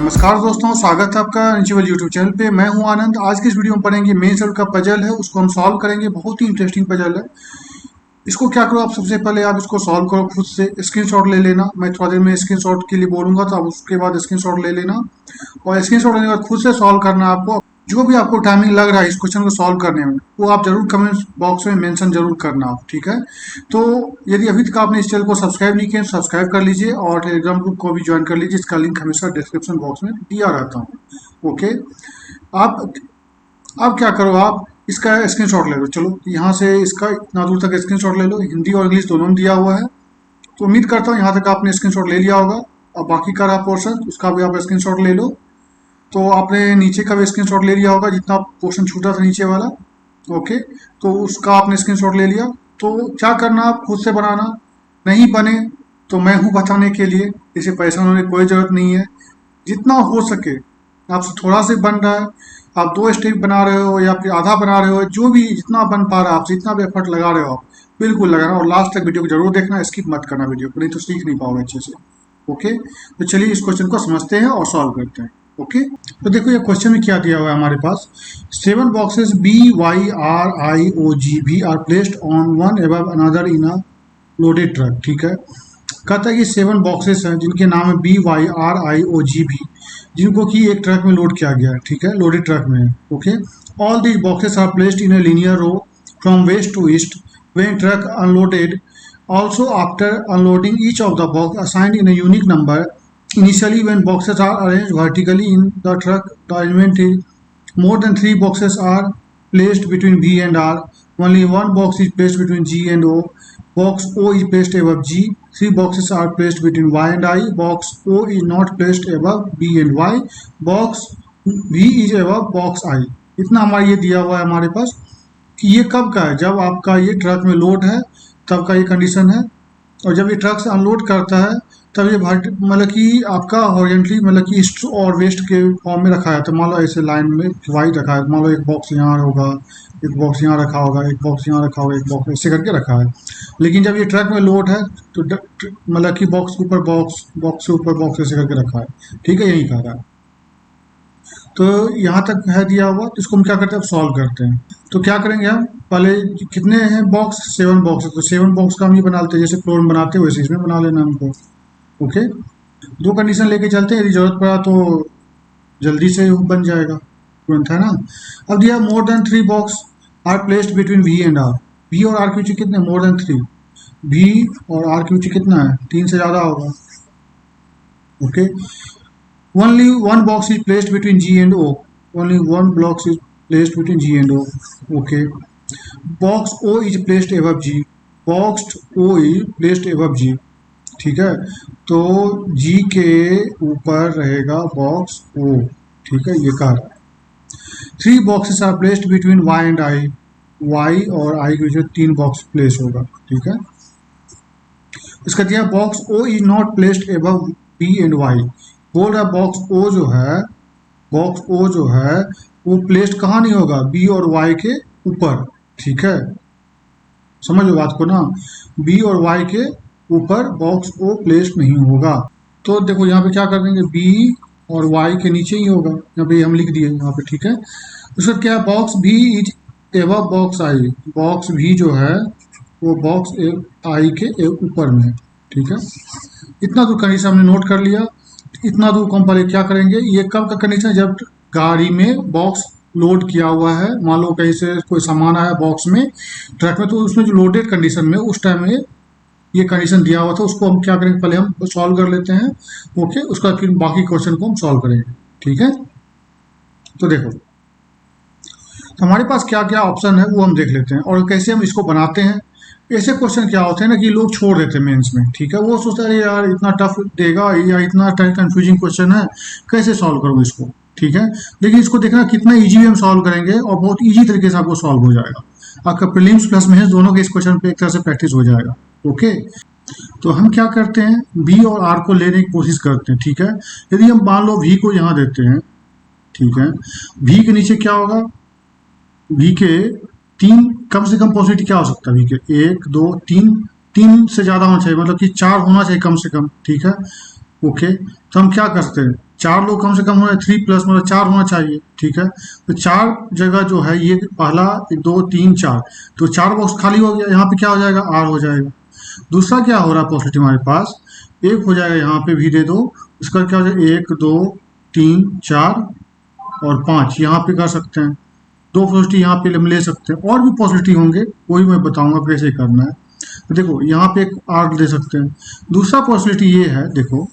नमस्कार दोस्तों, स्वागत है आपका रिचुअल यूट्यूब चैनल पे। मैं हूं आनंद। आज की इस वीडियो में पढ़ेंगे मेन सेल का पजल है, उसको हम सॉल्व करेंगे। बहुत ही इंटरेस्टिंग पजल है। इसको क्या करो, आप सबसे पहले आप इसको सॉल्व करो खुद से, स्क्रीनशॉट ले लेना। मैं थोड़ा देर में स्क्रीनशॉट के लिए बोलूंगा तो आप उसके बाद स्क्रीनशॉट ले लेना, और स्क्रीनशॉट लेने के बाद खुद से सॉल्व करना आपको। जो भी आपको टाइमिंग लग रहा है इस क्वेश्चन को सॉल्व करने में, वो आप जरूर कमेंट बॉक्स में मेंशन जरूर करना आप, ठीक है। तो यदि अभी तक आपने इस चैनल को सब्सक्राइब नहीं किया, सब्सक्राइब कर लीजिए और टेलीग्राम ग्रुप को भी ज्वाइन कर लीजिए, इसका लिंक हमेशा डिस्क्रिप्शन बॉक्स में दिया रहता हूँ। ओके, आप अब क्या करो, आप इसका स्क्रीनशॉट ले लो। चलो यहाँ से इसका इतना दूर तक स्क्रीनशॉट ले लो, हिंदी और इंग्लिश दोनों में दिया हुआ है। तो उम्मीद करता हूँ यहाँ तक आपने स्क्रीनशॉट ले लिया होगा। अब बाकी का रहा पोर्शन, उसका भी आप स्क्रीनशॉट ले लो। तो आपने नीचे का भी स्क्रीनशॉट ले लिया होगा, जितना पोर्शन छूटा था नीचे वाला। ओके, तो उसका आपने स्क्रीनशॉट ले लिया। तो क्या करना, आप खुद से बनाना। नहीं बने तो मैं हूँ बताने के लिए, इसे परेशान होने की कोई ज़रूरत नहीं है। जितना हो सके आपसे थोड़ा सा बन रहा है, आप 2 स्टेप बना रहे हो या फिर आधा बना रहे हो, जो भी जितना बन पा रहा है आपसे, जितना भी एफर्ट लगा रहे हो आप, बिल्कुल लगाना। और लास्ट तक वीडियो को जरूर देखना, स्किप मत करना वीडियो को, नहीं तो सीख नहीं पाओगे अच्छे से। ओके, तो चलिए इस क्वेश्चन को समझते हैं और सॉल्व करते हैं। ओके, तो देखो ये क्वेश्चन में क्या दिया हुआ है हमारे पास। 7 boxes BYRIOGB are placed on one above another in a loaded truck. ठीक है, कहता है कि 7 बॉक्सेस हैं जिनके नाम है BYRIOGB, जिनको कि एक ट्रक में लोड किया गया है। ठीक है, लोडेड ट्रक में है। Okay, all these boxes are placed in a linear row from west to east when truck unloaded. Also, after unloading, each of the box assigned in a unique number. Initially, when boxes are arranged vertically in the truck, the arrangement is more than 3 boxes are placed between B and R. Only one box is placed between G and O. Box O is placed above G. 3 boxes are placed between Y and I. Box O is not placed above B and Y. Box V is above box I. इतना हमारा ये दिया हुआ है हमारे पास कि ये कब का है, जब आपका ये ट्रक में लोड है तब का ये कंडीशन है। और जब ये ट्रक से अनलोड करता है तब ये मतलब कि आपका हॉरिजेंटली, मतलब कि ईस्ट और वेस्ट के फॉर्म में रखा है। तो मान लो ऐसे लाइन में डिवाइड रखा है, मान लो एक बॉक्स यहाँ होगा, एक बॉक्स यहाँ रखा होगा, एक बॉक्स यहाँ रखा होगा, एक बॉक्स ऐसे करके रखा है। लेकिन जब ये ट्रक में लोड है तो मतलब कि बॉक्स के ऊपर बॉक्स, बॉक्स से ऊपर बॉक्स ऐसे करके रखा है। ठीक है, यही कह रहा है। तो यहाँ तक है दिया हुआ, तो इसको हम क्या करते हैं, अब सॉल्व करते हैं। तो क्या करेंगे हम, पहले कितने हैं बॉक्स, 7 बॉक्स है। तो 7 बॉक्स का हम ये बना लेते हैं, जैसे फ्लोर में बनाते हैं वैसे इसमें बना लेना हमको। ओके, 2 कंडीशन लेके चलते हैं, यदि जरूरत पड़ा तो जल्दी से बन जाएगा, तुरंत है ना। अब दिया more than 3 box are placed between V and R. V और आर की ऊंचाई कितने, मोर देन 3। वी और आर की ऊंचाई कितना है, 3 से ज़्यादा होगा। Okay, only one box is placed between G and O. Only one box is placed between G and O. Okay. Box O is placed above G. Box O is placed above G. ठीक है, तो G के ऊपर रहेगा box O। ठीक है, ये कह रहा है 3 boxes are placed between Y and I. Y और I के बीच 3 बॉक्स प्लेस होगा। ठीक है, इसका दिया box O is not placed above B and Y. बोल रहा बॉक्स ओ जो है, बॉक्स ओ जो है वो प्लेस्ड कहाँ नहीं होगा, बी और वाई के ऊपर। ठीक है, समझ लो बात को ना, बी और वाई के ऊपर बॉक्स ओ प्लेस्ड नहीं होगा। तो देखो यहाँ पे क्या कर देंगे, बी और वाई के नीचे ही होगा, यहाँ पे हम लिख दिए यहाँ पे। ठीक है, उसका क्या, box B is above box I. Box भी जो है वो बॉक्स आई के ऊपर में। ठीक है, इतना तो कंडीशन हमने नोट कर लिया। इतना दूर को हम पहले क्या करेंगे, ये कब का कंडीशन है, जब गाड़ी में बॉक्स लोड किया हुआ है। मान लो कहीं से कोई सामान आया बॉक्स में, ट्रक में, तो उसमें जो लोडेड कंडीशन में उस टाइम में ये कंडीशन दिया हुआ था, उसको हम क्या करेंगे, पहले हम सॉल्व कर लेते हैं। ओके, उसका फिर बाकी क्वेश्चन को हम सॉल्व करेंगे। ठीक है, तो देखो तो हमारे पास क्या क्या ऑप्शन है वो हम देख लेते हैं और कैसे हम इसको बनाते हैं। ऐसे क्वेश्चन क्या होते हैं ना कि लोग छोड़ देते हैं मेंस में। ठीक है, वो सोचता है यार इतना टफ देगा या इतना कंफ्यूजिंग क्वेश्चन है, कैसे सॉल्व करूँ इसको। ठीक है, लेकिन इसको देखना कितना इजी भी हम सॉल्व करेंगे और बहुत इजी तरीके से आपको सॉल्व हो जाएगा। आपका प्रीलिम्स प्लस मेंस दोनों के इस क्वेश्चन पे एक तरह से प्रैक्टिस हो जाएगा। ओके, तो हम क्या करते हैं, बी और आर को लेने की कोशिश करते हैं। ठीक है, यदि हम मान लो वी को यहाँ देते हैं। ठीक है, वी के नीचे क्या होगा, वी के 3 कम से कम पॉसिबिलिटी क्या हो सकता है, वी के 1 2 3, 3 से ज़्यादा होना चाहिए, मतलब कि 4 होना चाहिए कम से कम। ठीक है, ओके, तो हम क्या करते हैं, चार लोग कम से कम होना, 3 प्लस मतलब 4 होना चाहिए, ठीक है। तो 4 जगह जो है ये पहला 2 3 4, तो 4 बॉक्स खाली हो गया, यहाँ पे क्या हो जाएगा, आर हो जाएगा। दूसरा क्या हो रहा है पॉसिबिलिटी हमारे पास, एक हो जाएगा यहाँ पे भी दे दो, इसका क्या हो जाएगा 1 2 3 4 और 5 यहाँ पे कर सकते हैं, दो पॉसिबिलिटी यहाँ पे हम ले सकते हैं, और भी पॉसिबिलिटी होंगे वही मैं बताऊंगा कैसे करना है। तो देखो यहाँ पे एक आर दे सकते हैं। दूसरा पॉसिबिलिटी ये है, देखो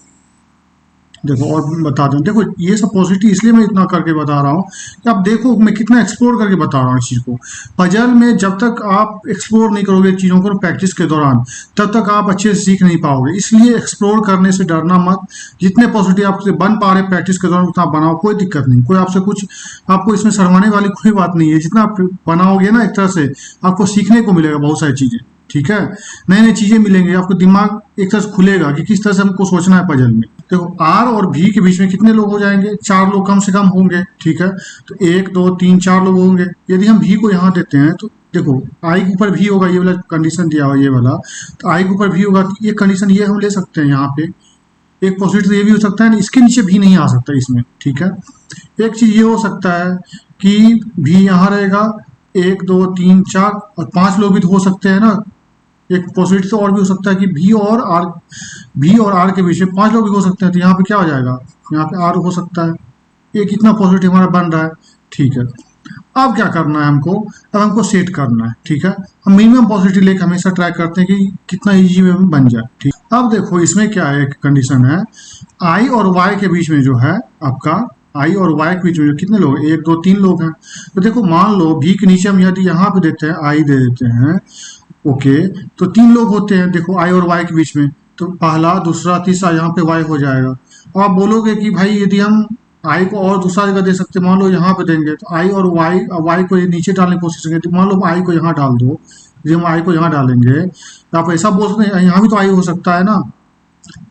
देखो और बता दूं, देखो ये सब पॉसिबिलिटी इसलिए मैं इतना करके बता रहा हूँ कि आप देखो मैं कितना एक्सप्लोर करके बता रहा हूँ इस चीज़ को। पजल में जब तक आप एक्सप्लोर नहीं करोगे चीज़ों को प्रैक्टिस के दौरान, तब तक आप अच्छे से सीख नहीं पाओगे। इसलिए एक्सप्लोर करने से डरना मत, जितने पॉसिबिलिटी आपसे बन पा रहे प्रैक्टिस के दौरान उतना बनाओ, कोई दिक्कत नहीं, कोई आपसे कुछ आपको इसमें शर्माने वाली कोई बात नहीं है। जितना आप बनाओगे ना एक तरह से आपको सीखने को मिलेगा बहुत सारी चीज़ें, ठीक है, नई नई चीज़ें मिलेंगी, आपको दिमाग एक तरह से खुलेगा कि किस तरह से हमको सोचना है पजल में। देखो आर और भी के बीच में कितने लोग हो जाएंगे, 4 लोग कम से कम होंगे, ठीक है। तो 1 2 3 4 लोग होंगे। यदि हम भी को यहाँ देते हैं तो देखो आई के ऊपर भी होगा, ये वाला कंडीशन दिया हुआ ये वाला, तो आई के ऊपर भी होगा, तो ये कंडीशन ये हम ले सकते हैं यहाँ पे। एक पॉसिबिलिटी ये भी हो सकता है ना, इसके नीचे भी नहीं आ सकता इसमें, ठीक है। एक चीज ये हो सकता है कि भी यहाँ रहेगा, 1 2 3 4 और 5 लोग भी तो हो सकते हैं ना। एक पॉसिबिलिटी तो और भी हो सकता है कि भी और आर के बीच में 5 लोग भी हो सकते हैं, तो यहाँ पे क्या हो जाएगा, यहाँ पे आर हो सकता है। ये कितना पॉसिबिलिटी हमारा बन रहा है, ठीक है। अब क्या करना है हमको, अब हमको सेट करना है, ठीक है। हम मिनिमम पॉसिबिलिटी लेके हमेशा ट्राई करते हैं कि कितना इजी वे में बन जाए, ठीक। अब देखो इसमें क्या है, एक कंडीशन है आई और वाई के बीच में जो है आपका, आई और वाई के बीच में कितने लोग, 1 2 3 लोग हैं। तो देखो मान लो भी के नीचे हम यदि यहाँ पे देते हैं आई दे देते हैं, ओके, तो 3 लोग होते हैं देखो आई और वाई के बीच में, तो पहला दूसरा तीसरा यहाँ पे वाई हो जाएगा। अब आप बोलोगे कि भाई यदि हम आई को और दूसरा जगह दे सकते, मान लो यहाँ पे देंगे, तो आई और वाई को नीचे डालने की कोशिश करेंगे, तो मान लो आई को यहाँ डाल दो, यदि हम आई को यहाँ डालेंगे तो आप ऐसा बोल सकते हैं यहाँ भी तो आई हो सकता है ना,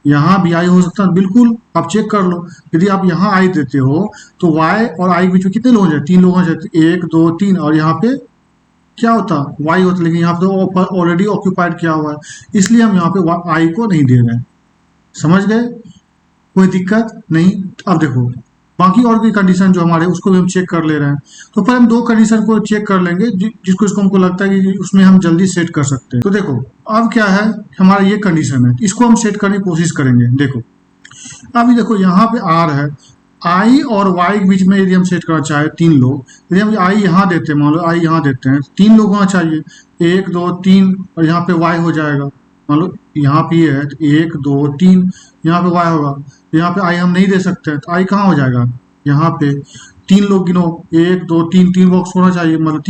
यहाँ भी आई हो सकता है, बिल्कुल आप चेक कर लो। यदि आप यहाँ आई देते हो तो वाई और आई के बीच में कितने लोग हो जाते, 3 लोग हो जाते, 1 2 3, और यहाँ पे क्या होता, वाई होता, लेकिन यहाँ पे तो ऑलरेडी ऑक्यूपाइड किया हुआ है, इसलिए हम यहाँ पे आई को नहीं दे रहे हैं। समझ गए, कोई दिक्कत नहीं। अब देखो बाकी और भी कंडीशन जो हमारे उसको भी हम चेक कर ले रहे हैं, तो फिर हम 2 कंडीशन को चेक कर लेंगे जिसको इसको हमको लगता है कि उसमें हम जल्दी सेट कर सकते हैं। तो देखो अब क्या है, हमारा ये कंडीशन है, इसको हम सेट करने की कोशिश करेंगे। देखो अभी देखो यहाँ पे आर है, आई और वाई के बीच में यदि हम सेट करना चाहे 3 लोग, यदि हम आई यहाँ देते हैं, मान लो आई यहाँ देते हैं, 3 लोग होना चाहिए, 1 2 3 और यहाँ पे वाई हो जाएगा। मान लो यहाँ पे ये है तो 1 2 3 यहाँ पे वाई होगा, यहाँ पे आई हम नहीं दे सकते हैं, तो आई कहाँ हो जाएगा, यहाँ पे 3 लोग गिनो, 1 2 3, 3 बॉक्स होना चाहिए, मतलब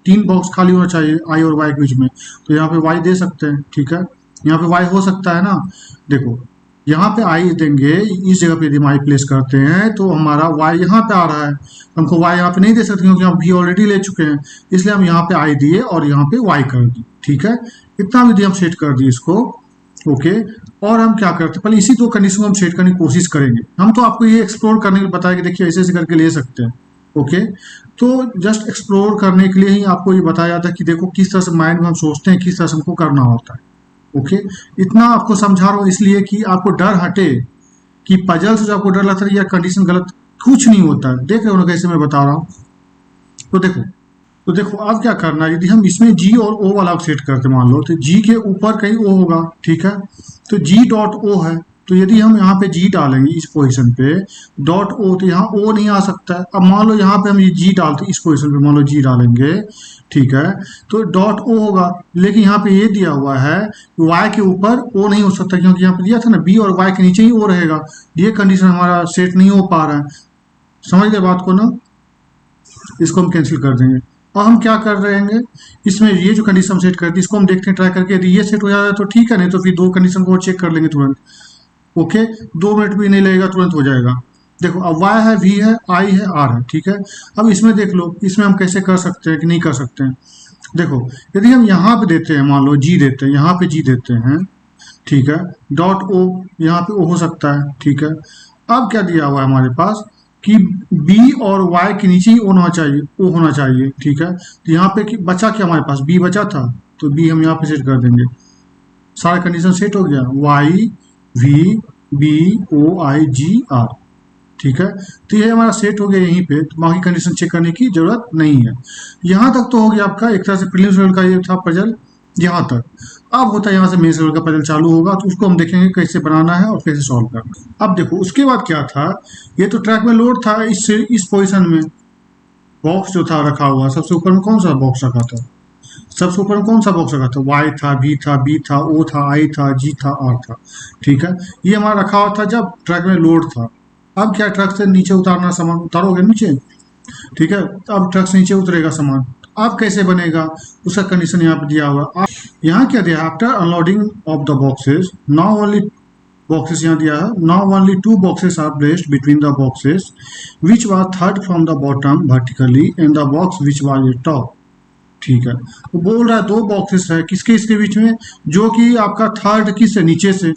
तीन बॉक्स खाली होना चाहिए आई और वाई के बीच में, तो यहाँ पे वाई दे सकते हैं, ठीक है। यहाँ पे वाई हो सकता है ना, देखो यहाँ पे आई देंगे, इस जगह पे यदि हम आई प्लेस करते हैं तो हमारा वाई यहाँ पे आ रहा है, हमको वाई यहाँ पे नहीं दे सकते क्योंकि हम भी ऑलरेडी ले चुके हैं, इसलिए हम यहाँ पे आई दिए और यहाँ पे वाई कर दी, ठीक है। इतना विधि हम सेट कर दिए इसको, ओके। और हम क्या करते हैं, पहले इसी 2 कंडीशन को हम सेट करने की कोशिश करेंगे। हम तो आपको ये एक्सप्लोर करने के लिए बताया कि देखिए ऐसे ऐसे करके ले सकते हैं, ओके। तो जस्ट एक्सप्लोर करने के लिए ही आपको ये बताया जाता है कि देखो किस तरह से माइंड में हम सोचते हैं, किस तरह से हमको करना होता है, ओके। इतना आपको समझा रहा हूँ इसलिए कि आपको डर हटे, कि पजल से जो आपको डर लगता है या कंडीशन गलत, कुछ नहीं होता है। देख रहे हो ना कैसे मैं बता रहा हूँ। तो देखो अब क्या करना है, यदि हम इसमें जी और ओ वाला सेट करते मान लो, तो जी के ऊपर कहीं ओ होगा, ठीक है। तो जी डॉट ओ है, तो यदि हम यहाँ पे जी डालेंगे इस पोजीशन पे डॉट ओ, तो यहाँ ओ नहीं आ सकता है। अब मान लो यहाँ पे हम ये जी डालते इस पोजीशन पे, मान लो जी डालेंगे, ठीक है, तो डॉट ओ होगा, लेकिन यहाँ पे ये दिया हुआ है वाई के ऊपर ओ नहीं हो सकता, क्योंकि यहाँ पे दिया था ना बी और वाई के नीचे ही ओ रहेगा। ये कंडीशन हमारा सेट नहीं हो पा रहा है, समझ गए बात को ना। इसको हम कैंसिल कर देंगे। और हम क्या कर रहे हैं, इसमें ये जो कंडीशन सेट करती है इसको हम देखते हैं ट्राई करके, यदि ये सेट हो जाता है तो ठीक है, नहीं तो फिर 2 कंडीशन को चेक कर लेंगे तुरंत, ओके। 2 मिनट भी नहीं लगेगा, तुरंत हो जाएगा। देखो अब वाई है, वी है, आई है, आर है, ठीक है। अब इसमें देख लो इसमें हम कैसे कर सकते हैं कि नहीं कर सकते हैं। देखो यदि हम यहाँ पे देते हैं, मान लो जी देते हैं, यहाँ पे जी देते हैं, ठीक है, डॉट ओ, यहाँ पे ओ हो सकता है, ठीक है। अब क्या दिया हुआ है हमारे पास कि बी और वाई के नीचे ही ओ होना चाहिए, ओ होना चाहिए, ठीक है। तो यहाँ पे बचा क्या हमारे पास, बी बचा था, तो बी हम यहाँ पे सेट कर देंगे। सारा कंडीशन सेट हो गया, Y V B O I G R, ठीक है। तो ये हमारा सेट हो गया यहीं पे, तो बाकी कंडीशन चेक करने की जरूरत नहीं है। यहाँ तक तो हो गया आपका एक तरह से प्रीलिम्स लेवल का ये था पजल, यहाँ तक। अब होता है यहाँ से मेंस लेवल का पजल चालू होगा, तो उसको हम देखेंगे कैसे बनाना है और कैसे सॉल्व करना है। अब देखो उसके बाद क्या था, ये तो ट्रैक में लोड था इस पोजिशन में, बॉक्स जो था रखा हुआ, सबसे ऊपर में कौन सा बॉक्स रखा था, सबसे ऊपर में कौन सा बॉक्स रखा था, वाई था, भी था, बी था, ओ था, आई था, जी था, आर था। ठीक है, ये हमारा रखा हुआ था जब ट्रक में लोड था। अब क्या, ट्रक से नीचे उतारना, सामान उतारोगे नीचे, ठीक है, अब ट्रक से नीचे उतरेगा सामान, अब कैसे बनेगा उसका कंडीशन यहाँ पे दिया हुआ। आप यहाँ क्या दिया, after unloading of the boxes now only boxes यहाँ दिया है, now only 2 boxes are placed between the boxes which was third from the bottom vertically and the box which was a top. ठीक है, तो बोल रहा है 2 बॉक्सेस है किसके इसके बीच में, जो कि आपका थर्ड किस है, नीचे से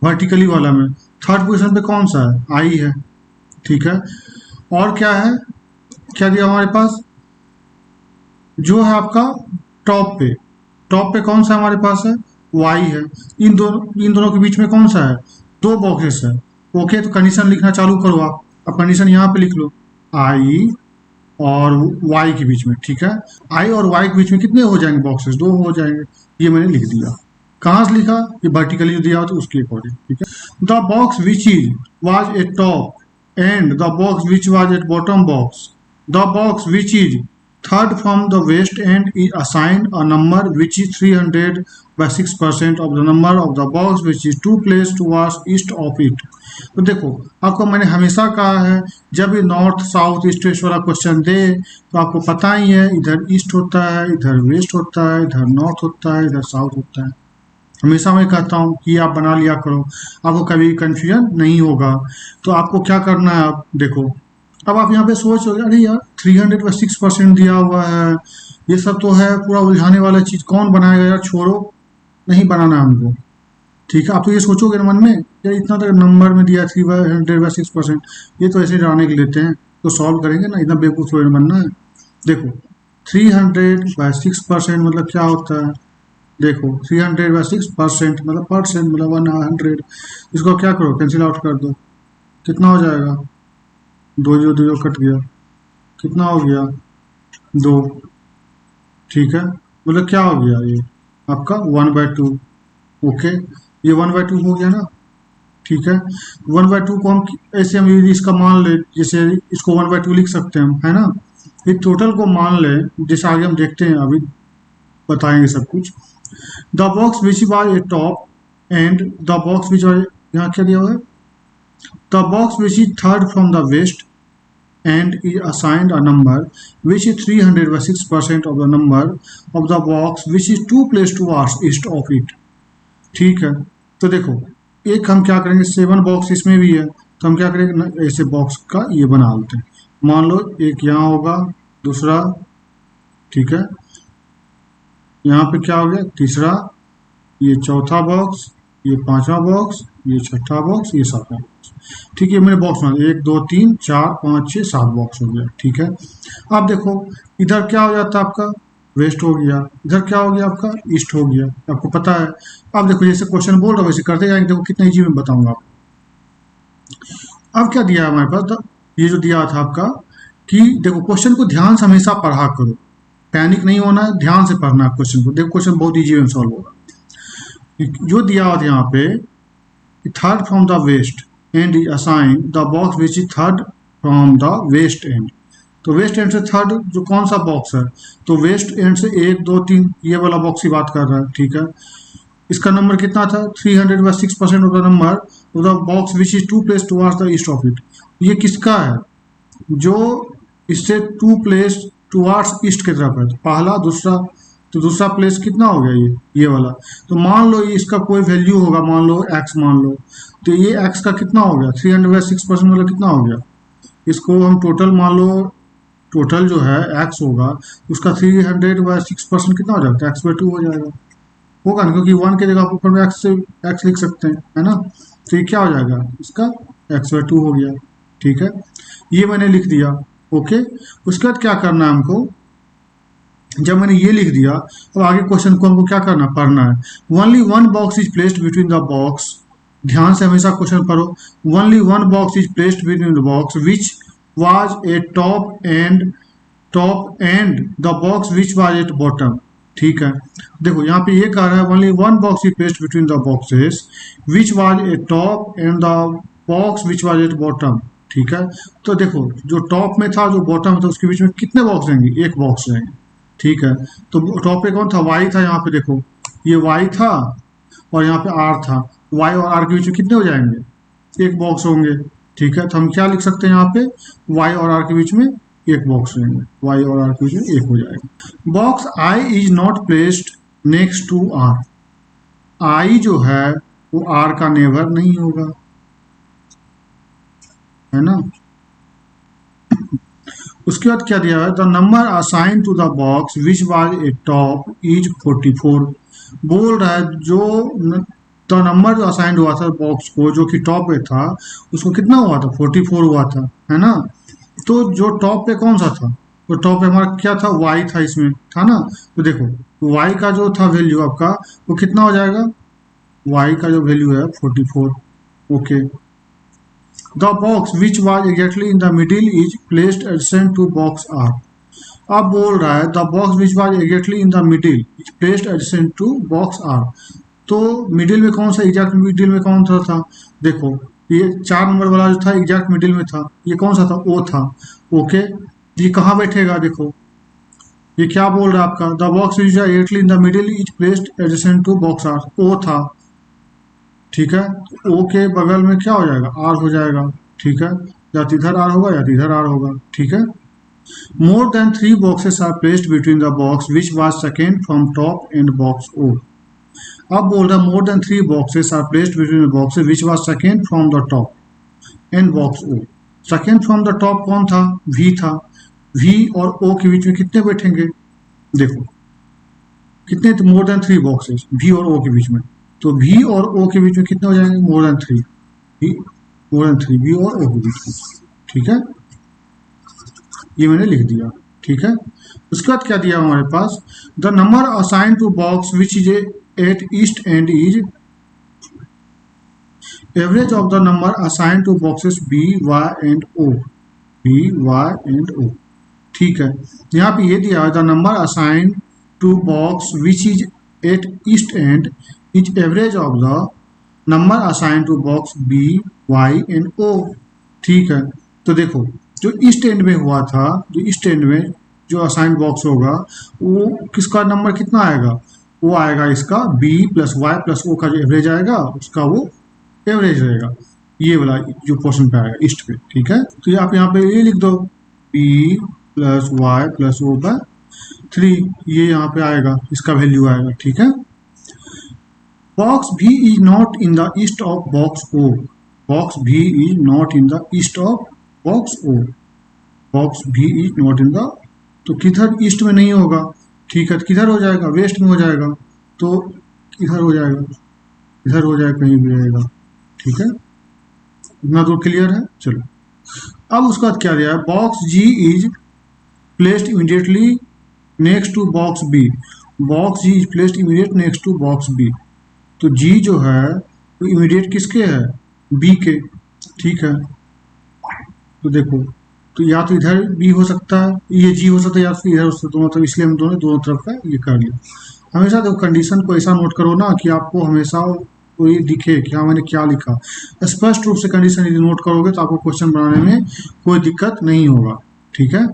वर्टिकली वाला में थर्ड पोजीशन पे कौन सा है, आई है। ठीक है, और क्या है, क्या दिया हमारे पास, जो है आपका टॉप पे कौन सा हमारे पास है, वाई है। इन दोनों के बीच में कौन सा है, 2 बॉक्सेस है। ओके, तो कंडीशन लिखना चालू करो आप। अब कंडीशन यहाँ पे लिख लो, आई और वाई के बीच में। ठीक है, आई और वाई के बीच में कितने हो जाएंगे बॉक्सेस, 2 हो जाएंगे। ये मैंने लिख दिया। कहाँ से लिखा, ये वर्टिकली जो दिया हो तो उसके अकॉर्डिंग। ठीक है, the box which is was at top and the box which was at bottom box, the box which is third from the west end is assigned a number which is 300 by 6% of the number of the box which is 2 placed towards east of it। तो देखो आपको मैंने हमेशा कहा है, जब भी north south east west वाला क्वेश्चन दे तो आपको पता ही है, इधर ईस्ट होता है, इधर वेस्ट होता है, इधर नॉर्थ होता है, इधर साउथ होता है। हमेशा मैं कहता हूँ कि आप बना लिया करो, आपको कभी कंफ्यूजन नहीं होगा। तो आपको क्या करना है, आप देखो, अब आप यहाँ पे सोच रहे हो, अरे यार 306% दिया हुआ है, ये सब तो है पूरा उलझाने वाला चीज़, कौन बनाएगा यार, छोड़ो, नहीं बनाना हमको। ठीक है, आप तो ये सोचोगे ना मन में, यार इतना तक नंबर में दिया 306%, ये तो ऐसे जाने के लेते हैं, तो सॉल्व करेंगे ना, इतना बेवकूफ़ थोड़ी बनना है। देखो 300/6% मतलब क्या होता है, देखो 300/6% मतलब परसेंट मतलब 100। इसको क्या करो, कैंसिल आउट कर दो, कितना हो जाएगा, 2 कट गया, कितना हो गया, 2। ठीक है, मतलब क्या हो गया, ये आपका 1/2। ओके, ये 1/2 हो गया ना। ठीक है, 1/2 को हम ऐसे, हम यदि इसका मान ले, जैसे इसको 1/2 लिख सकते हैं हम, है ना। ये टोटल को मान ले, जैसे आगे हम देखते हैं, अभी बताएंगे सब कुछ। The box which was a top and the box which was, यहाँ क्या दिया हुआ है, the box which is third from the west and is assigned a number which is 306% of the number of the box which is 2 placed towards east of it। ठीक है, तो देखो एक हम क्या करेंगे, 7 बॉक्स इसमें भी है, तो हम क्या करेंगे ना, ऐसे बॉक्स का ये बना लेते हैं। मान लो एक यहाँ होगा, दूसरा, ठीक है, यहाँ पे क्या हो गया, तीसरा, ये चौथा बॉक्स, ये 5वां बॉक्स, ये 6ठा बॉक्स, ये 7वां बॉक्स। ठीक है, मैंने बॉक्स बना 1 2 3 4 5 6 7 बॉक्स हो गया। ठीक है, अब देखो इधर क्या हो जाता है आपका, वेस्ट हो गया, इधर क्या हो गया आपका, ईस्ट हो गया, आपको पता है। अब देखो जैसे क्वेश्चन बोल रहा हूँ वैसे करते जाएंगे, देखो कितना ईजी में बताऊंगा आपको। अब क्या दिया है हमारे पास, तो ये जो दिया था आपका, कि देखो क्वेश्चन को ध्यान से हमेशा पढ़ा करो, पैनिक नहीं होना है, ध्यान से पढ़ना है क्वेश्चन को। देखो क्वेश्चन बहुत ईजी में सॉल्व होगा। जो दिया हुआ था यहाँ पे, third from the west end is assign the box which is third from the west end. तो वेस्ट एंड से थर्ड जो कौन सा बॉक्स है, तो वेस्ट एंड से 1 2 3 ये वाला बॉक्स की बात कर रहा है। ठीक है, इसका नंबर कितना था, 300/6% of the number of the box which is 2 place towards the east of it. ये किसका है, जो इससे 2 प्लेस टुवर्ड्स ईस्ट की तरफ है, तो पहला दूसरा, तो दूसरा प्लेस कितना हो गया, ये वाला। तो मान लो ये इसका कोई वैल्यू होगा, मान लो x मान लो, तो ये x का कितना हो गया, 300/6% मतलब कितना हो गया, इसको हम टोटल मान लो, टोटल जो है x होगा उसका 300/6% कितना हो जाएगा, x/2 हो जाएगा, होगा ना, क्योंकि 1 की जगह ऊपर में x लिख सकते हैं, है ना। तो ये क्या हो जाएगा, इसका x/2 हो गया। ठीक है, ये मैंने लिख दिया। ओके, उसके बाद क्या करना है हमको, जब मैंने ये लिख दिया, अब आगे क्वेश्चन को हमको क्या करना, पढ़ना है। Only 1 box is placed between the box ध्यान से हमेशा क्वेश्चन पढ़ो। Only one box is placed between the box which was a top and the box which was at bottom. ठीक है, देखो यहाँ पे ये कह रहा है only one box is placed between the boxes which was a top and the box which was at bottom. ठीक है, तो देखो जो टॉप में था जो बॉटम में था उसके बीच में कितने बॉक्स रहेंगे, एक बॉक्स रहेंगे। ठीक है, तो टॉप पे कौन था, वाई था। यहाँ पे देखो ये वाई था और यहाँ पे आर था, वाई और आर के बीच में कितने हो जाएंगे, एक बॉक्स होंगे। ठीक है, तो हम क्या लिख सकते हैं यहाँ पे, वाई और आर के बीच में एक बॉक्स रहेंगे, वाई और आर के बीच में एक हो जाएगा। Box I is not placed next to R. I जो है वो आर का नेबर नहीं होगा, है ना। उसके बाद क्या दिया है, the number assign to the box which was a top is 44। बोल रहा है जो द नंबर जो असाइन हुआ था बॉक्स को जो कि टॉप पे था उसको कितना हुआ था, 44 हुआ था, है ना। तो जो टॉप पे कौन सा था, तो टॉप पे हमारा क्या था, वाई था, इसमें था ना। तो देखो वाई का जो था वैल्यू आपका वो कितना हो जाएगा, वाई का जो वैल्यू है 44। Okay, the box which was exactly in the middle is placed adjacent to box R. अब बोल रहा है the box which was exactly in the middle is placed adjacent to box R. तो middle में कौन सा, exact middle में कौन सा था, देखो ये 4 नंबर वाला जो था एग्जैक्ट मिडिल में था, ये कौन सा था, ओ था। ओके, ये कहाँ बैठेगा, देखो ये क्या बोल रहा है आपका, the box which was exactly in the middle is placed adjacent to box R, O था। ठीक है, ओ के बगल में क्या हो जाएगा, आर हो जाएगा। ठीक है, या तो इधर आर होगा या तो इधर आर होगा। ठीक है, more than 3 boxes are placed between the box which was second from top and box O. अब बोल रहा है more than 3 boxes are placed between the boxes which was second from the top and box O. Second from the top कौन था, we था। We और O के बीच में कितने बैठेंगे, देखो कितने, मोर देन 3 boxes वी और ओ के बीच में, तो वी और ओ के बीच में कितने हो जाएंगे, more than 3, more than 3 V और ओ के बीच में। ठीक है, ये मैंने लिख दिया। ठीक है, उसके बाद क्या दिया हमारे पास, the number assign to box which is at east and is average of the number assign to boxes B Y and O, B Y and O. ठीक है, यहाँ पे ये दिया है the number assign to box which is at east and is average of the number assign to box B Y and O. ठीक है, तो देखो जो ईस्ट एंड में हुआ था, जो ईस्ट एंड में जो असाइन बॉक्स होगा वो किसका नंबर कितना आएगा, वो आएगा इसका b plus Y plus O का जो एवरेज आएगा उसका वो एवरेज रहेगा, ये वाला जो पोर्शन पे आएगा ईस्ट पे। ठीक है, तो आप यहाँ पे ये लिख दो b plus Y plus O by 3, ये यहाँ पे आएगा, इसका वैल्यू आएगा। ठीक है, box B is not in the east of box O, box B is not in the east of box O, box B is not in the, तो किधर ईस्ट में नहीं होगा। ठीक है, तो किधर हो जाएगा, वेस्ट में हो जाएगा, तो इधर हो जाएगा, इधर हो जाएगा, कहीं भी रहेगा। ठीक है, इतना तो क्लियर है। चलो अब उसके बाद क्या दिया है, box G is placed immediately next to box B, box G is placed immediate next to box B. तो जी जो है वो इमीडिएट किसके है, बी के। ठीक है, तो देखो तो या तो इधर बी हो सकता है, ये जी हो सकता है, या फिर इधर हो सकता है, दोनों तरफ, इसलिए हम दोनों तरफ का ये कर लिया। हमेशा देखो कंडीशन को ऐसा नोट करो ना कि आपको हमेशा कोई दिखे कि हाँ मैंने क्या लिखा, स्पष्ट रूप से कंडीशन यदि नोट करोगे तो आपको क्वेश्चन बनाने में कोई दिक्कत नहीं होगा। ठीक है,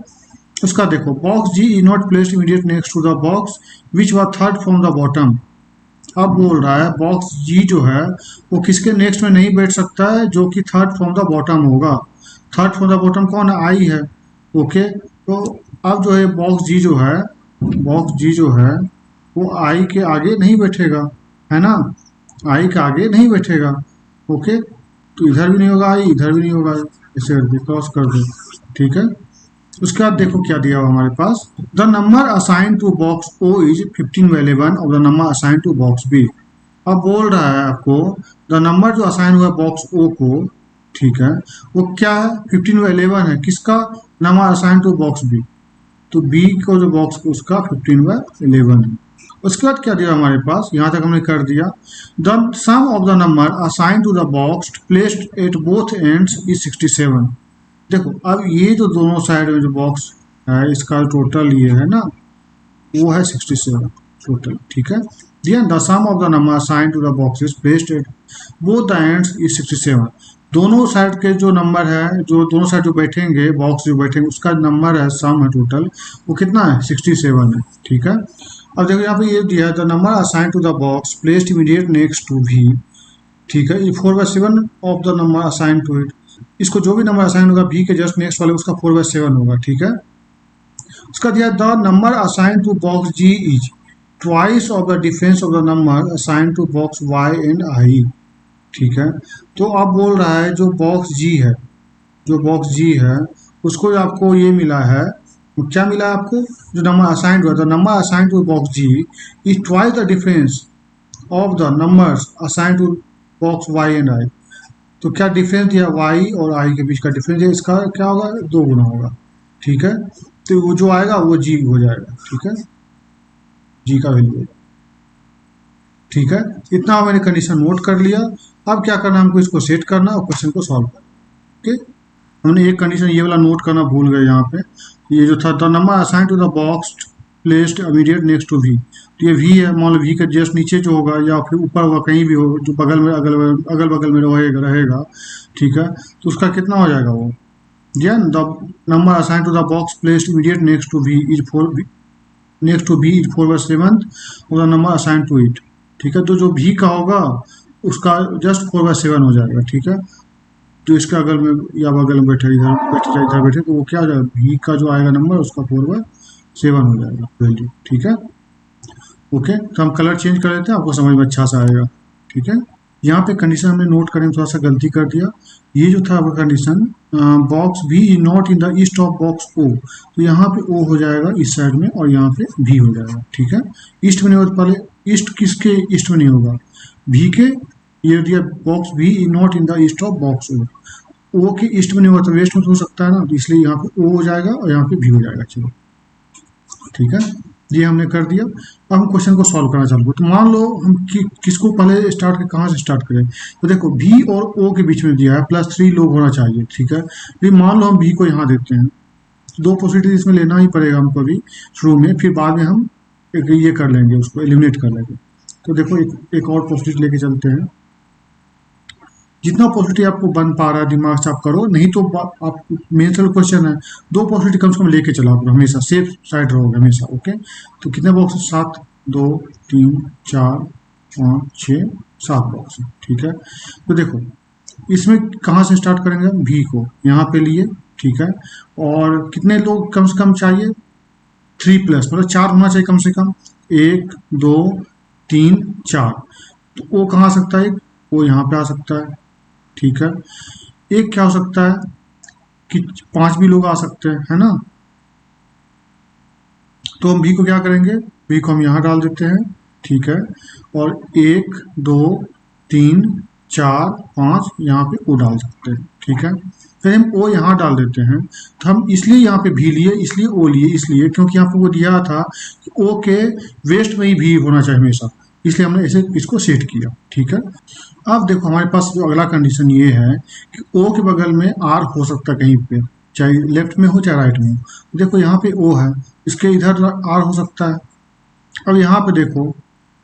उसका देखो box G is not placed immediate next to the box which was third from the bottom. अब बोल रहा है बॉक्स जी जो है वो किसके नेक्स्ट में नहीं बैठ सकता है, जो कि थर्ड फ्रॉम द बॉटम होगा। थर्ड फ्रॉम द बॉटम कौन है, आई है। ओके, तो अब जो है बॉक्स जी जो है, बॉक्स जी जो है वो आई के आगे नहीं बैठेगा, है ना, आई के आगे नहीं बैठेगा। ओके, तो इधर भी नहीं होगा आई, इधर भी नहीं होगा, ऐसे करके क्रॉस कर दो। ठीक है, उसके बाद देखो क्या दिया हुआ हमारे पास, the number assign to box O is 15/11 और the number assign to box B. अब बोल रहा है आपको द नंबर जो असाइन हुआ है बॉक्स ओ को, ठीक है, वो क्या है, 15/11 है, किसका, number assign to box B, तो बी को जो बॉक्स को उसका 15/11 है। उसके बाद क्या दिया हमारे पास, यहाँ तक हमने कर दिया। The sum of the number assign to the box placed at both ends is 67। देखो अब ये जो दोनों साइड में जो बॉक्स है इसका टोटल ये है ना, वो है 67 टोटल, ठीक है। दिया the sum of the number assign to the boxes placed at both the ends is 67। दोनों साइड के जो नंबर है, जो दोनों साइड जो बैठेंगे बॉक्स जो बैठेंगे उसका नंबर है, सम है टोटल, वो कितना है 67 है, ठीक है। अब देखो यहाँ पे ये दिया है the number assign to the box placed immediate next to भी, ठीक है। ये 4/7 of the number assign to it, इसको जो भी नंबर असाइन होगा भी के जस्ट नेक्स्ट वाले उसका 4/7 होगा, ठीक है। उसका दिया the number assign to box G is twice of the difference of the number assign to box Y and I, ठीक है। तो अब बोल रहा है जो बॉक्स जी है, जो बॉक्स जी है उसको आपको ये मिला है, क्या मिला है आपको, जो नंबर असाइन हुआ था, number assign to box G is twice the difference of the numbers assign to box Y and I. तो क्या डिफरेंस दिया, वाई और आई के बीच का डिफरेंस है, इसका क्या होगा, 2 गुना होगा, ठीक है। तो वो जो आएगा वो जी हो जाएगा, ठीक है, जी का वैल्यू, ठीक है। इतना मैंने कंडीशन नोट कर लिया। अब क्या करना है, हमको इसको सेट करना और क्वेश्चन को सॉल्व करना, ओके। हमने एक कंडीशन ये वाला नोट करना भूल गए यहाँ पे, ये जो था the number assign to the box placed immediate next to V, तो ये वी है, मान लो वी के जस्ट नीचे जो होगा या फिर ऊपर होगा, कहीं भी हो जो बगल में अगल बगल में रहेगा, ठीक है। तो उसका कितना हो जाएगा वो, या the number assign to the box placed immediate next to V is 4, next to B is 4/7 और the number assign to it, ठीक है। तो जो भी का होगा उसका जस्ट 4/7 हो जाएगा, ठीक है। तो इसके अगल में या बगल में बैठे, इधर बैठे, तो वो क्या हो जाएगा, भी का जो आएगा नंबर उसका 4/7 हो जाएगा वैल्यू, ठीक है, ओके। तो हम कलर चेंज कर लेते हैं, आपको समझ में अच्छा सा आएगा, ठीक है। यहाँ पे कंडीशन हमने नोट करने में थोड़ा सा गलती कर दिया। ये जो था आपका condition, box B is not in the east of box O, तो यहाँ पे ओ हो जाएगा इस साइड में और यहाँ पे भी हो जाएगा, ठीक है। ईस्ट में नहीं होगा, पहले ईस्ट किसके ईस्ट में नहीं होगा, भी के, ये दिया box B is not in the east of box O के ईस्ट में नहीं होगा तो वेस्ट में तो हो सकता है ना, तो इसलिए यहाँ पे ओ हो जाएगा और यहाँ पे भी हो जाएगा, चलो ठीक है। ये हमने कर दिया। अब हम क्वेश्चन को सॉल्व करना चालू। तो मान लो हम किसको पहले स्टार्ट करें, कहाँ से स्टार्ट करें, तो देखो भी और ओ के बीच में दिया है +3 लोग होना चाहिए, ठीक है। फिर मान लो हम भी को यहाँ देते हैं, 2 पॉसिबिलिटी इसमें लेना ही पड़ेगा हमको अभी शुरू में, फिर बाद में हम एक ये कर लेंगे, उसको एलिमिनेट कर लेंगे। तो देखो एक और पॉसिबिलिटी लेके चलते हैं, जितना पॉसिबिलिटी आपको बन पा रहा है दिमाग से आप करो, नहीं तो आप मेन से क्वेश्चन है 2 पॉसिबिलिटी कम से कम लेके चला करो, हमेशा सेफ साइड रहोगे हमेशा, ओके। तो कितने बॉक्स, 7, 2, 3, 4, 5, 6, 7 बॉक्स है, ठीक है। तो देखो इसमें कहाँ से स्टार्ट करेंगे हम, भी को यहाँ पे लिए, ठीक है। और कितने लोग कम से कम चाहिए, 3+, मतलब 4 होना चाहिए कम से कम, 1, 2, 3, 4। तो वो कहाँ आ सकता है, वो यहाँ पे आ सकता है, ठीक है। एक क्या हो सकता है कि 5 भी लोग आ सकते हैं, है ना। तो हम भी को क्या करेंगे, भी को हम यहाँ डाल देते हैं, ठीक है। और 1, 2, 3, 4, 5 यहाँ पे ओ डाल सकते हैं, ठीक है। फिर हम ओ यहाँ डाल देते हैं, तो हम इसलिए यहाँ पे भी लिए, इसलिए ओ लिए, इसलिए क्योंकि यहाँ पे वो दिया था कि ओ के वेस्ट में ही भी होना चाहिए हमेशा, इसलिए हमने ऐसे इसको सेट किया, ठीक है। अब देखो हमारे पास जो अगला कंडीशन ये है कि ओ के बगल में आर हो सकता है कहीं पे, चाहे लेफ्ट में हो चाहे राइट में हो। देखो यहाँ पे ओ है, इसके इधर आर हो सकता है। अब यहाँ पे देखो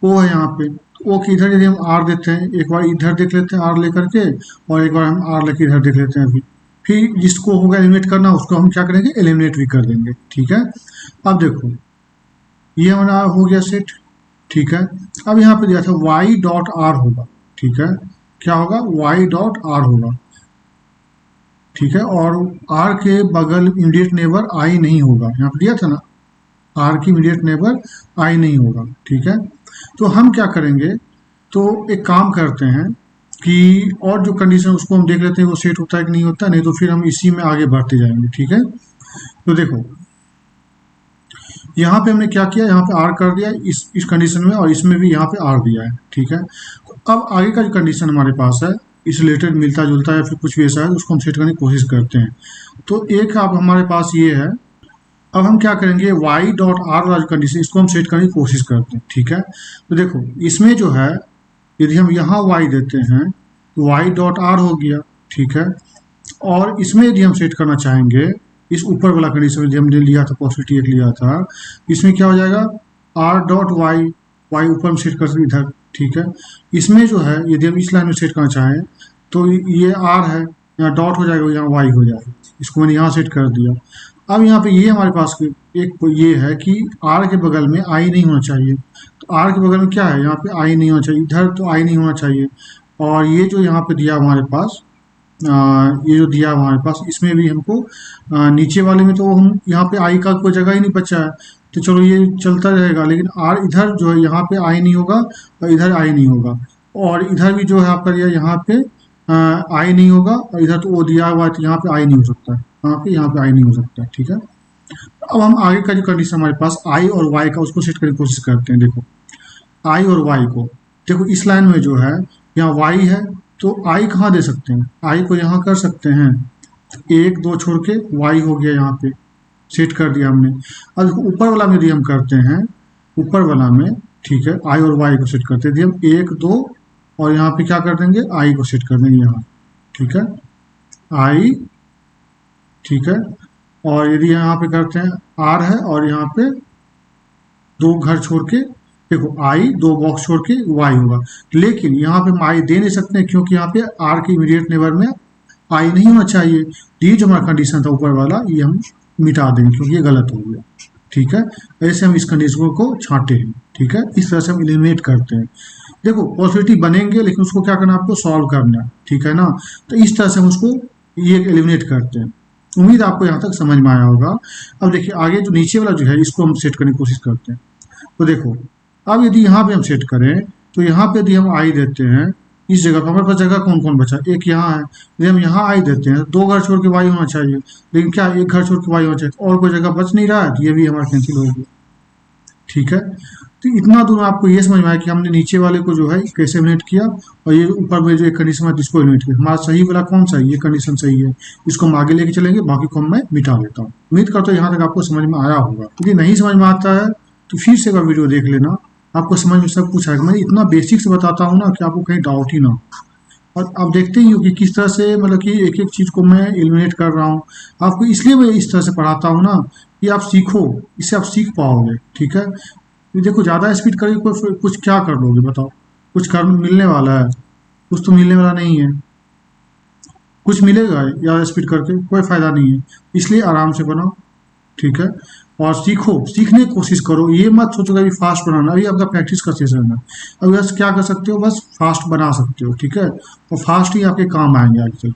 ओ है यहाँ पे, तो ओ के इधर यदि हम आर देते हैं, एक बार इधर देख लेते हैं आर लेकर के, और एक बार हम आर लेकर इधर देख लेते हैं अभी। फिर जिसको होगा एलिमिनेट करना उसको हम क्या करेंगे, एलिमिनेट भी कर देंगे, ठीक है। अब देखो ये हमारा हो गया सेट, ठीक है। अब यहाँ पे दिया था y.r होगा, ठीक है। क्या होगा, y.r होगा, ठीक है। और r के बगल इमीडिएट नेबर i नहीं होगा, यहाँ पे दिया था ना r की इमीडिएट नेबर i नहीं होगा, ठीक है। तो हम क्या करेंगे, तो एक काम करते हैं कि और जो कंडीशन उसको हम देख लेते हैं वो सेट होता है कि नहीं होता, नहीं तो फिर हम इसी में आगे बढ़ते जाएंगे, ठीक है। तो देखो यहाँ पे हमने क्या किया, यहाँ पे आर कर दिया इस कंडीशन में, और इसमें भी यहाँ पे आर दिया है, ठीक है। तो अब आगे का जो कंडीशन हमारे पास है इस रिलेटेड मिलता जुलता है, फिर कुछ भी ऐसा है उसको हम सेट करने की कोशिश करते हैं। तो एक अब हमारे पास ये है, अब हम क्या करेंगे, y डॉट आर वाला कंडीशन इसको हम सेट करने की कोशिश करते हैं, ठीक है। तो देखो इसमें जो है यदि हम यहाँ y देते हैं तो y डॉट आर हो गया, ठीक है। और इसमें यदि हम सेट करना चाहेंगे इस ऊपर वाला कंडीशन में, हमने लिया था पॉसिबिलिटी एक लिया था, इसमें क्या हो जाएगा r डॉट वाई, वाई ऊपर हम सेट कर सकते इधर, ठीक है। इसमें जो है यदि हम इस लाइन में सेट करना चाहें तो ये r है, यहाँ डॉट हो जाएगा, यहाँ y हो जाएगा, इसको मैंने यहाँ सेट कर दिया। अब यहाँ पे ये हमारे पास एक ये है कि r के बगल में i नहीं होना चाहिए, तो r के बगल में क्या है, यहाँ पे i नहीं होना चाहिए, इधर तो i नहीं होना चाहिए। और ये जो यहाँ पे दिया हमारे पास ये जो दिया हमारे पास इसमें भी हमको नीचे वाले में तो हम यहाँ पे आई का कोई जगह ही नहीं बचा है, तो चलो ये चलता रहेगा। लेकिन आर इधर जो है यहाँ पे आई नहीं होगा और इधर आई नहीं होगा, और इधर भी जो है आपका दिया यहाँ पे आई नहीं होगा, और इधर तो वो दिया हुआ है तो यहाँ पे आई नहीं हो सकता है, यहाँ पे आई नहीं हो सकता है, ठीक है। अब हम आगे का जो कंडीशन हमारे पास आई और वाई का उसको सेट करने की कोशिश करते हैं। देखो आई और वाई को, देखो इस लाइन में जो है यहाँ वाई है तो आई कहाँ दे सकते हैं, आई को यहाँ कर सकते हैं, एक दो छोड़ के वाई हो गया, यहाँ पे सेट कर दिया हमने। अब ऊपर वाला में यदि हम करते हैं, ऊपर वाला में ठीक है आई और वाई को सेट करते हैं, हम एक दो और यहाँ पे क्या कर देंगे आई को सेट कर देंगे यहाँ, ठीक है आई, ठीक है। और यदि यहाँ पे करते हैं आर है और यहाँ पे दो घर छोड़ के देखो आई, दो बॉक्स छोड़ के वाई होगा, लेकिन यहाँ पे हम आई दे नहीं सकते क्योंकि यहाँ पे आर के इमीडिएट नेबर में आई नहीं होना चाहिए। ये जो हमारा कंडीशन था ऊपर वाला ये हम मिटा देंगे क्योंकि ये गलत हो गया, ठीक है। ऐसे हम इस कंडीशन को छांटे हैं, ठीक है। इस तरह से हम एलिमिनेट करते हैं। देखो पॉसिबिलिटी बनेंगे लेकिन उसको क्या करना है, आपको सॉल्व करना है, ठीक है ना। तो इस तरह से हम उसको ये एलिमिनेट करते हैं। उम्मीद आपको यहाँ तक समझ में आया होगा। अब देखिए आगे जो नीचे वाला जो है इसको हम सेट करने की कोशिश करते हैं। तो देखो अब यदि यहाँ पे हम सेट करें तो यहाँ पे यदि हम आई देते हैं इस जगह पर, हमारे पास जगह कौन कौन बचा, एक यहाँ है, यदि हम यहाँ आई देते हैं दो घर छोड़ के वाई होना चाहिए, लेकिन क्या एक घर छोड़ के वाई होना चाहिए, और कोई जगह बच नहीं रहा है तो ये भी हमारा कैंसिल हो गया, ठीक है। तो इतना दूर आपको ये समझ में आया कि हमने नीचे वाले को जो है कैसे एलिमिनेट किया, और ये ऊपर में जो एक कंडीशन है जिसको एलिमिनेट किया। हमारा सही वाला कौन सा है, ये कंडीशन सही है, इसको हम आगे लेके चलेंगे, बाकी को मैं मिटा देता हूँ। उम्मीद करता हूँ यहाँ तक आपको समझ में आया होगा। यदि नहीं समझ में आता है तो फिर से एक बार वीडियो देख लेना, आपको समझ में सब कुछ आएगा। मैं इतना बेसिक से बताता हूँ ना कि आपको कहीं डाउट ही ना हो। और आप देखते ही हो कि किस तरह से मतलब कि एक एक चीज़ को मैं एलिमिनेट कर रहा हूँ। आपको इसलिए मैं इस तरह से पढ़ाता हूँ ना कि आप सीखो, इससे आप सीख पाओगे, ठीक है। ये देखो ज़्यादा स्पीड करके कोई कुछ क्या कर लोगे बताओ, कुछ कर मिलने वाला है, कुछ तो मिलने वाला नहीं है, कुछ मिलेगा ज़्यादा स्पीड करके कोई फ़ायदा नहीं है। इसलिए आराम से बनाओ, ठीक है। और सीखो, सीखने की कोशिश करो, ये मत सोचो कि अभी फास्ट बनाना, अभी आपका प्रैक्टिस का सेशन है। अभी बस क्या कर सकते हो, बस फास्ट बना सकते हो, ठीक है। और फास्ट ही आपके काम आएंगे आगे चल।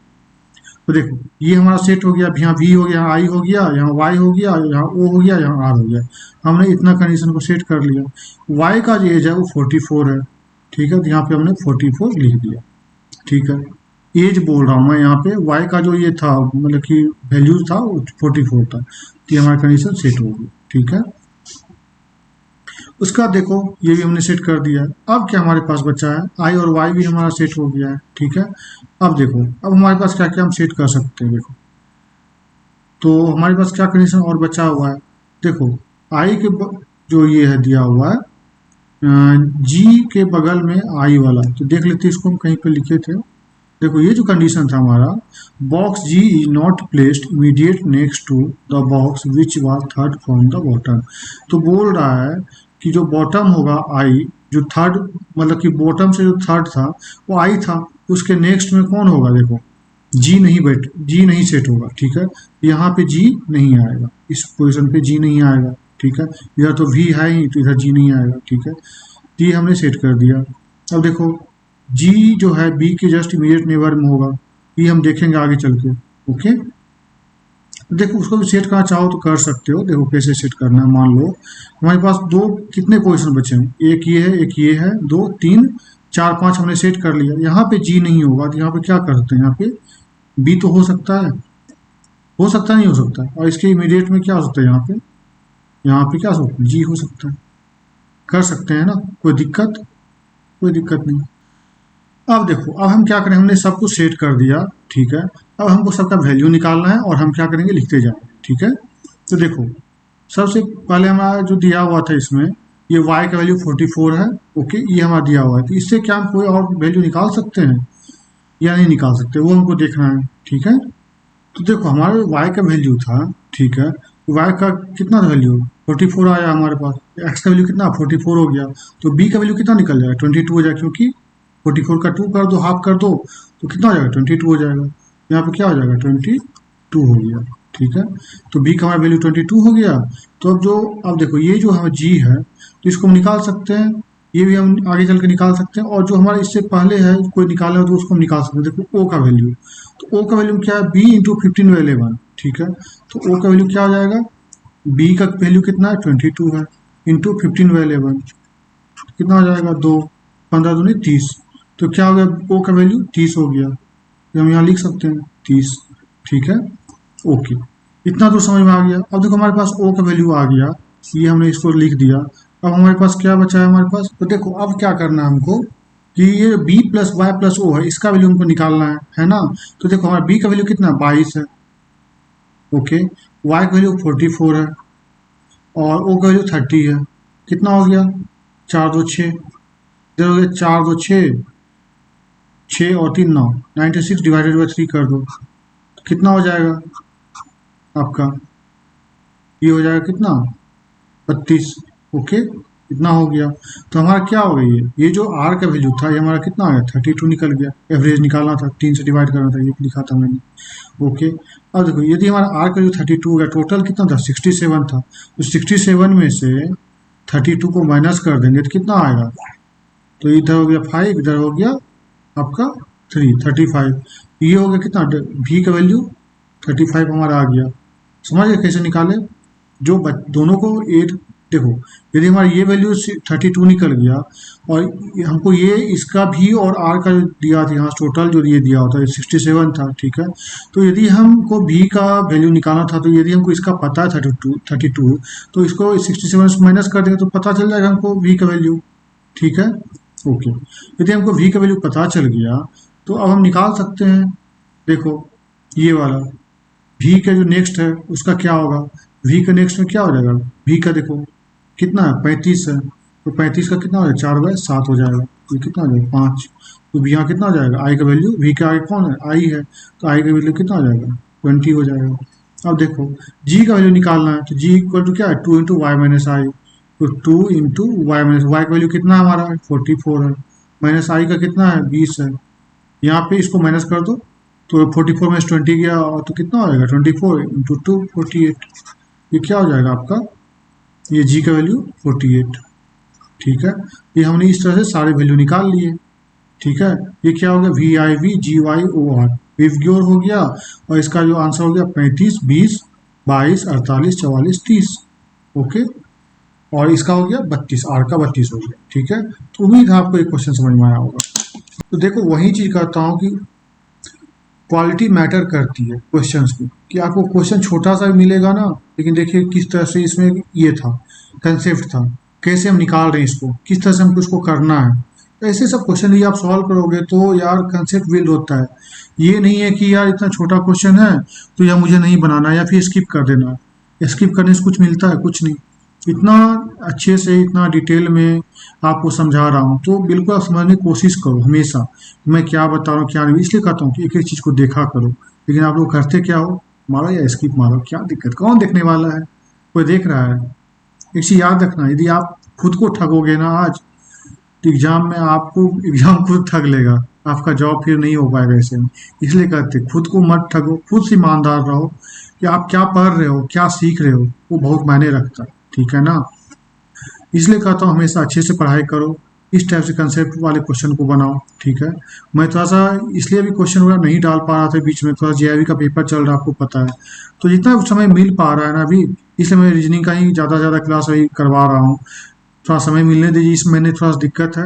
तो देखो ये हमारा सेट हो गया, यहाँ वी हो गया, यहाँ आई हो गया, यहाँ वाई हो गया, यहाँ ओ हो गया, यहाँ आर हो गया। हमने इतना कंडीशन को सेट कर लिया। वाई का जो एज है वो 44 है, ठीक है। तो यहाँ पे हमने 44 लिख दिया, ठीक है। एज बोल रहा हूँ मैं यहाँ पे, वाई का जो ये था मतलब कि वैल्यू था वो 44 था, तो ये हमारा कंडीशन सेट हो गई, ठीक है। उसका देखो ये भी हमने सेट कर दिया है। अब क्या हमारे पास बचा है, आई और वाई भी हमारा सेट हो गया है, ठीक है। अब देखो अब हमारे पास क्या क्या हम सेट कर सकते हैं। देखो तो हमारे पास क्या कंडीशन और बचा हुआ है, देखो आई के जो ये है दिया हुआ है जी के बगल में आई वाला, तो देख लेते इसको हम कहीं पे लिखे थे। देखो ये जो कंडीशन था हमारा, box G is not placed immediate next to the box which was third from the bottom. तो बोल रहा है कि जो बॉटम होगा आई, जो थर्ड मतलब कि बॉटम से जो थर्ड था वो आई था, उसके नेक्स्ट में कौन होगा, देखो जी नहीं सेट होगा, ठीक है। यहाँ पे जी नहीं आएगा, इस पोजिशन पे जी नहीं आएगा, ठीक है। इधर तो वी है ही तो इधर जी नहीं आएगा, ठीक है। ये हमने सेट कर दिया। अब देखो जी जो है बी के जस्ट इमीडिएट नेबर में होगा, ये हम देखेंगे आगे चल के, ओके। देखो उसको भी सेट करना चाहो तो कर सकते हो। देखो कैसे सेट करना है, मान लो हमारे पास दो कितने पोजीशन बचे हैं, एक ये है एक ये है, 2 3 4 5 हमने सेट कर लिया। यहाँ पे जी नहीं होगा तो यहाँ पे क्या कर सकते हैं, यहाँ पे बी तो हो सकता है, नहीं हो सकता है। और इसके इमीडिएट में क्या हो सकता है, यहाँ पे क्या हो सकता है, जी हो सकता है, कर सकते हैं ना, कोई दिक्कत नहीं। अब देखो अब हम क्या करें, हमने सब कुछ सेट कर दिया, ठीक है। अब हमको सबका वैल्यू निकालना है और हम क्या करेंगे, लिखते जाएंगे, ठीक है। तो देखो सबसे पहले हमारा जो दिया हुआ था इसमें, ये y का वैल्यू 44 है। ओके, ये हमारा दिया हुआ है, तो इससे क्या हम कोई और वैल्यू निकाल सकते हैं या नहीं निकाल सकते, वो हमको देखना है। ठीक है, तो देखो हमारे y का वैल्यू था, ठीक है, y का कितना वैल्यू 44 आया हमारे पास, x का वैल्यू कितना 44 हो गया, तो b का वैल्यू कितना निकल जाएगा 22 हो जाएगा, क्योंकि 44 का 2 कर दो, हाफ कर दो, तो कितना हो जाएगा 22 हो जाएगा। यहाँ पे क्या हो जाएगा 22 हो गया। ठीक है, तो b का हमारा वैल्यू 22 हो गया। तो अब देखो ये जो हमारा g है, तो इसको हम निकाल सकते हैं, ये भी हम आगे चल के निकाल सकते हैं, और जो हमारा इससे पहले है कोई निकाला हो तो उसको हम निकाल सकते हैं। देखो o का वैल्यू, तो o का वैल्यू क्या है b इंटू 15/11। ठीक है, तो o का वैल्यू क्या हो जाएगा, b का वैल्यू कितना है 22 है, इंटू 15/11 कितना हो जाएगा 2, 15 दूनी 30, तो क्या हो गया o का वैल्यू 30 हो गया, ये हम यहाँ लिख सकते हैं 30। ठीक है, ओके, इतना तो समझ में आ गया। अब देखो हमारे पास o का वैल्यू आ गया, ये हमने इसको लिख दिया। अब हमारे पास क्या बचा है हमारे पास, तो देखो अब क्या करना है हमको कि ये b plus Y plus O है, इसका वैल्यू हमको निकालना है ना। तो देखो हमारा b का वैल्यू कितना 22 है, ओके, y का वैल्यू 44 है, और o का वैल्यू 30 है। कितना हो गया 4 2 6, इधर हो गया 4 2 6, 6 और 3 9, 96 डिवाइडेड बाई 3 कर दो, तो कितना हो जाएगा आपका, ये हो जाएगा कितना 32। ओके, इतना हो गया। तो हमारा क्या हो गया, ये जो r का वैल्यू था ये हमारा कितना आया 32 निकल गया। एवरेज निकालना था, 3 से डिवाइड करना था, ये लिखा था मैंने। ओके, अब देखो यदि हमारा r का वैल्यू 32 हो गया, टोटल कितना था 67 था, तो 67 में से 32 को माइनस कर देंगे तो कितना आएगा, तो इधर हो गया 5, इधर हो गया आपका 35, ये हो गया कितना v का वैल्यू 35 हमारा आ गया। समझ गए कैसे निकाले, जो दोनों को एड, देखो यदि हमारा ये वैल्यू 32 निकल गया, और हमको ये इसका भी और r का जो दिया था यहाँ टोटल जो ये दिया होता है 67 था। ठीक है, तो यदि हमको v का वैल्यू निकालना था, तो यदि हमको इसका पता है 32, तो इसको 67 से माइनस कर देंगे तो पता चल जाएगा हमको v का वैल्यू। ठीक है, ओके, यदि हमको v का वैल्यू पता चल गया, तो अब हम निकाल सकते हैं। देखो ये वाला v का जो नेक्स्ट है उसका क्या होगा, v का नेक्स्ट में क्या हो जाएगा, v का देखो कितना है 35 है, तो 35 का कितना हो जाएगा 4/7 हो जाएगा, ये कितना हो जाएगा 5, तो यहाँ कितना हो जाएगा i का वैल्यू, v के आगे कौन है i है, तो i का वैल्यू कितना हो जाएगा 20 हो जाएगा। अब देखो g का वैल्यू निकालना है, तो g इक्वल टू क्या है 2 इंटू वाई माइनस आई, तो 2 इंटू वाई माइनस वाई का वैल्यू कितना है हमारा 44 है, माइनस आई का कितना है 20 है, यहाँ पे इसको माइनस कर दो, तो 44 में 20 गया, और तो कितना हो जाएगा 24 इंटू 2 48, ये क्या हो जाएगा आपका, ये g का वैल्यू 48। ठीक है, ये हमने इस तरह से सारे वैल्यू निकाल लिए। ठीक है, ये क्या हो गया VIV GY OR विवग्योर हो गया, और इसका जो आंसर हो गया 35 20 22 48 44 30। ओके, और इसका हो गया 32, r का 32 हो गया। ठीक है, तो उम्मीद है आपको एक क्वेश्चन समझ में आया होगा। तो देखो वही चीज कहता हूँ कि क्वालिटी मैटर करती है क्वेश्चंस की, कि आपको क्वेश्चन छोटा सा मिलेगा ना, लेकिन देखिए किस तरह से इसमें ये था, कंसेप्ट था, कैसे हम निकाल रहे हैं इसको, किस तरह से हमको इसको करना है। तो ऐसे सब क्वेश्चन यदि आप सॉल्व करोगे तो यार कंसेप्ट बिल्ड होता है। ये नहीं है कि यार इतना छोटा क्वेश्चन है तो यार मुझे नहीं बनाना, या फिर स्किप कर देना। स्किप करने से कुछ मिलता है, कुछ नहीं। इतना अच्छे से इतना डिटेल में आपको समझा रहा हूँ, तो बिल्कुल आप समझने की कोशिश करो हमेशा, मैं क्या बता रहा हूँ क्या नहीं। इसलिए कहता हूँ कि एक एक चीज़ को देखा करो, लेकिन आप लोग करते क्या हो, मारो या स्किप मारो, क्या दिक्कत, कौन देखने वाला है, कोई देख रहा है। एक चीज़ याद रखना, यदि आप खुद को ठगोगे ना आज, तो एग्जाम में आपको एग्जाम खुद ठग लेगा, आपका जॉब फिर नहीं हो पाएगा ऐसे में। इसलिए कहते खुद को मत ठगो, खुद से ईमानदार रहो कि आप क्या पढ़ रहे हो, क्या सीख रहे हो, वो बहुत मायने रखता है। ठीक है ना, इसलिए कहता हूँ हमेशा अच्छे से पढ़ाई करो, इस टाइप से कंसेप्ट वाले क्वेश्चन को बनाओ। ठीक है, मैं थोड़ा सा इसलिए भी क्वेश्चन वगैरह नहीं डाल पा रहा था बीच में, थोड़ा जीआईबी का पेपर चल रहा है आपको पता है, तो जितना समय मिल पा रहा है ना अभी, इसलिए मैं रीजनिंग का ही ज़्यादा क्लास अभी करवा रहा हूँ। थोड़ा समय मिलने दीजिए, इस महीने थोड़ा सा दिक्कत है,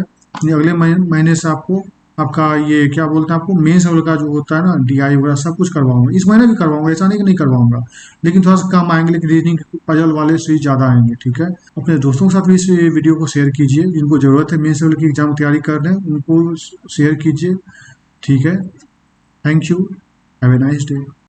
अगले महीने से आपको आपका ये क्या बोलते हैं आपको मेंस वगैरह का जो होता है ना डीआई वगैरह सब कुछ करवाऊंगा, इस महीने भी करवाऊंगा, ऐसा नहीं कि नहीं करवाऊंगा, लेकिन थोड़ा सा कम आएंगे, लेकिन रीजनिंग पजल वाले से ज़्यादा आएंगे। ठीक है, अपने दोस्तों के साथ भी इस वीडियो को शेयर कीजिए, जिनको ज़रूरत है मेंस लेवल की एग्जाम की तैयारी कर रहे हैं उनको शेयर कीजिए। ठीक है, thank you, have a nice day.